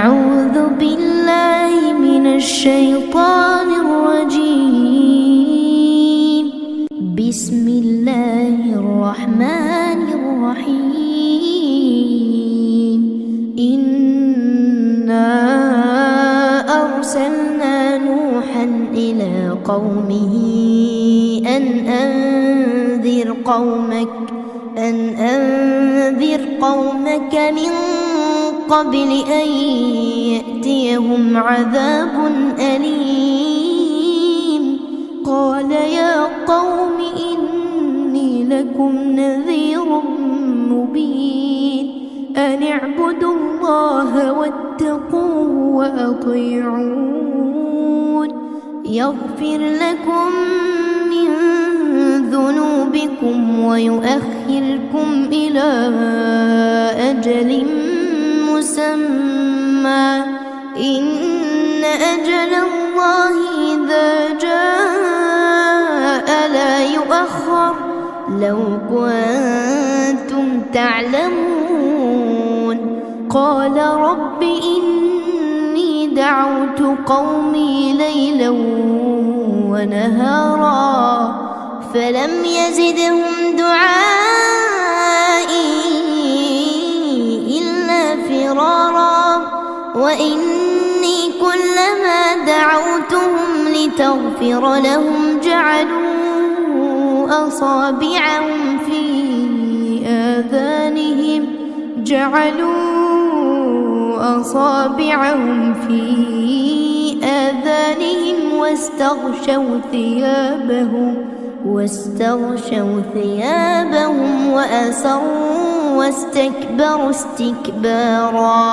أعوذ بالله من الشيطان الرجيم. بسم الله الرحمن الرحيم. إنا أرسلنا نوحا إلى قومه أن أنذر قومك من قبل أن يأتيهم عذاب أليم. قال يا قوم إني لكم نذير مبين. أن اعبدوا الله واتقوه وأطيعون يغفر لكم من ذنوبكم ويؤخركم إلى أجل مسمى. إن أجل الله إذا جاء لا يؤخر لو كنتم تعلمون. قال رب إني دعوت قومي ليلا ونهارا فلم يزدهم دعائي إلا فرارا. وإني كلما دعوتهم لتغفر لهم جعلوا أصابعهم في آذانهم واستغشوا ثيابهم وأسروا واستكبروا استكبارا.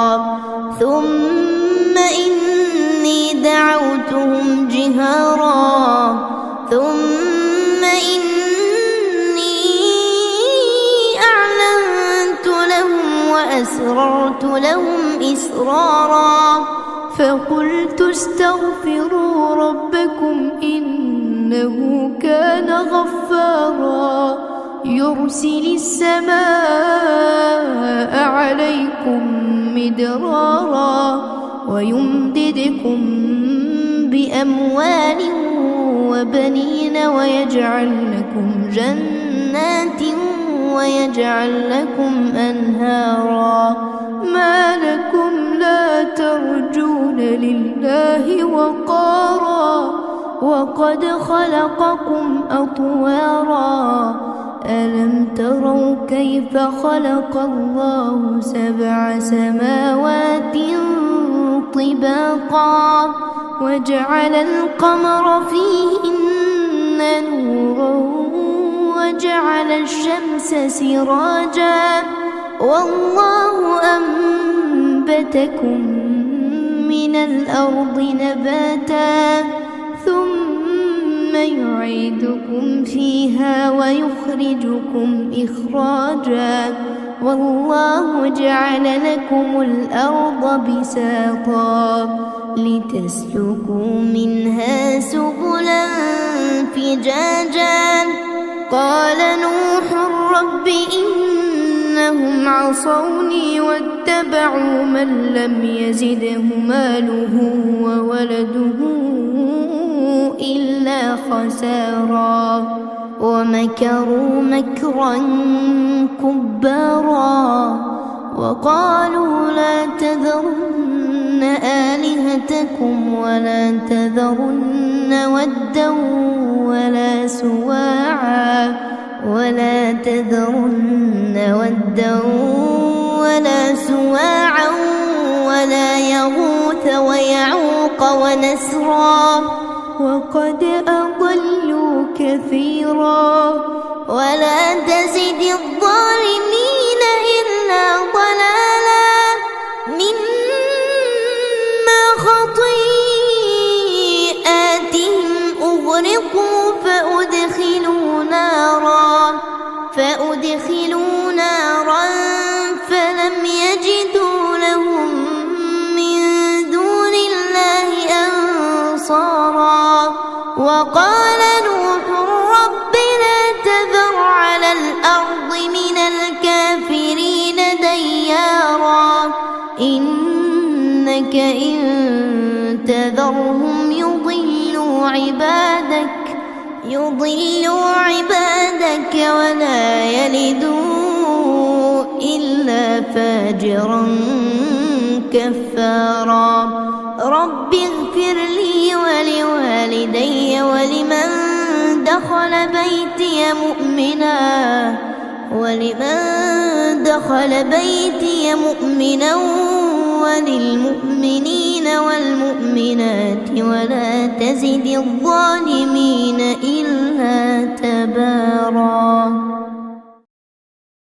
ثم إني دعوتهم جهارا ثم إني أعلنت لهم وأسررت لهم إسرارا. فقلت استغفروا ربكم إنه كان غفارا يرسل السماء عليكم مدرارا ويمددكم بأموال وبنين ويجعل لكم جنات ويجعل لكم أنهارا. ما لكم لا ترجون لله وقارا وقد خلقكم أطوارا. ألم تروا كيف خلق الله 7 سماوات طباقا وجعل القمر فيهن نورا وجعل الشمس سراجا والله أنبتكم من الأرض نباتا ثم يعيدكم فيها ويخرجكم إخراجا. والله جعل لكم الأرض بساطا لتسلكوا منها سبلا فجاجا. قال نوح رب إنهم عصوني واتبعوا من لم يزده ماله وولده إلا خسارا ومكروا مكرا كبارا. وقالوا لا تذرن آلهتكم ولا تذرن ودا ولا سواعا ولا يغوث ويعوق ونسرا وقد أضلوا كثيرا. ولا تزد الظالمين إلا ضلالا مما خطيئاتهم أغرقوا فأدخلوا نارا فلم يجدوا لهم من دون الله أنصارا. وقال نوح رب لا تذر على الأرض من الكافرين ديارا إنك إن تذرهم يضلوا عبادك ولا يلدوا إلا فاجرا كفارا. رب اغفر لي ولوالدي ولمن دخل بيتي مؤمنا وللمؤمنين والمؤمنات ولا تزد الظالمين إلا تبارا.